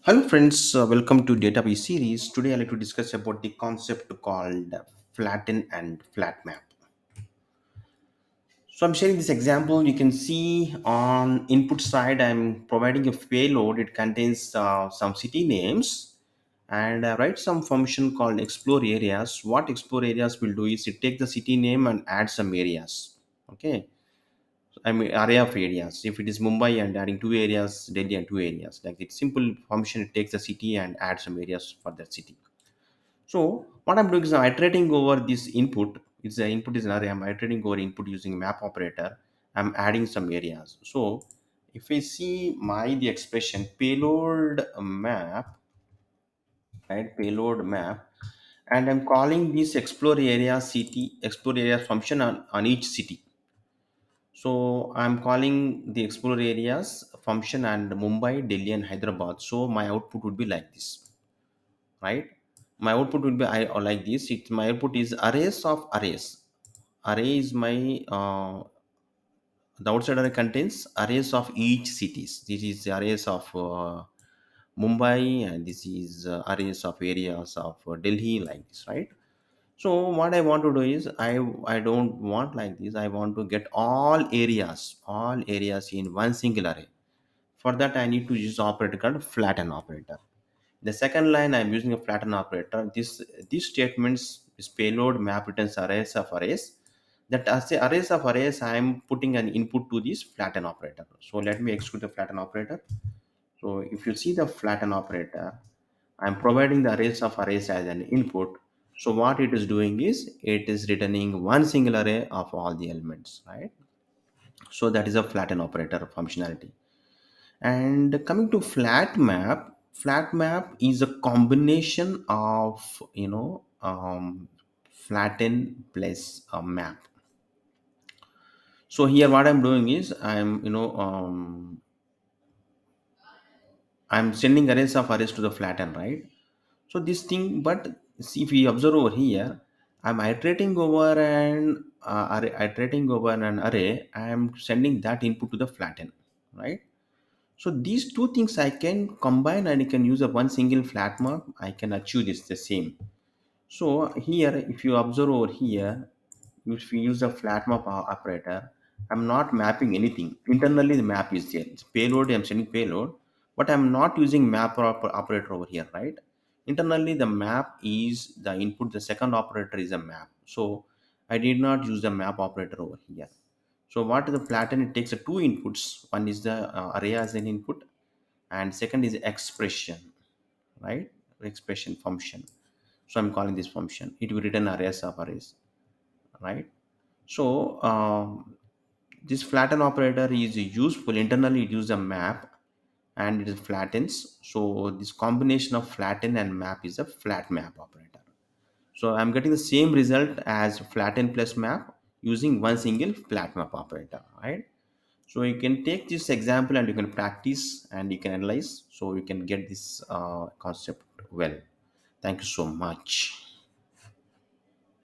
Hello friends, welcome to Database series. Today I'd like to discuss about the concept called flatten and flat map. So I'm sharing this example. You can see on input side I'm providing a payload. It contains some city names and I write some function called explore areas. What explore areas will do is it take the city name and add some areas. Okay. I mean array of areas. If it is Mumbai and adding two areas, Delhi and two areas, like it's simple function, it takes the city and adds some areas for that city. So what I'm doing is I'm iterating over this input. It's the input is an array. I'm iterating over input using map operator. I'm adding some areas. So if I see my the expression payload map, right? Payload map, and I'm calling this explore area city explore area function on each city. So I'm calling the explore areas function and Mumbai, Delhi, and Hyderabad. So my output would be like this, right? My output will be or like this. My output is arrays of arrays. Array is my the outside array contains arrays of each cities. This is the arrays of Mumbai, and this is arrays of areas of Delhi, like this, right? So what I want to do is I don't want like this. I want to get all areas in one single array. For that, I need to use operator called flatten operator. The second line, I'm using a flatten operator. These statements is payload map returns arrays of arrays. That as the arrays of arrays, I'm putting an input to this flatten operator. So let me execute the flatten operator. So if you see the flatten operator, I'm providing the arrays of arrays as an input. So what it is doing is it is returning one single array of all the elements, right? So that is a flatten operator functionality. And coming to flat map is a combination of flatten plus a map. So here what I'm doing is I'm sending arrays of arrays to the flatten, right? So this thing, but see if we observe over here, I'm iterating over iterating over an array. I'm sending that input to the flatten, right? So these two things I can combine and I can use a one single flat map. I can achieve this the same. So here, if you observe over here, if we use a flat map operator, I'm not mapping anything. Internally, the map is there. It's payload. I'm sending payload, but I'm not using map operator over here, right? Internally, the map is the input. The second operator is a map. So I did not use the map operator over here. So what is the flatten? It takes two inputs. One is the array as an input, and second is expression, right? Expression function. So I'm calling this function. It will return arrays of arrays, right? So this flatten operator is useful. Internally, it uses a map and it is flattens. So this combination of flatten and map is a flat map operator. So I'm getting the same result as flatten plus map using one single flat map operator, right? So you can take this example and you can practice and you can analyze so you can get this concept well. Thank you so much.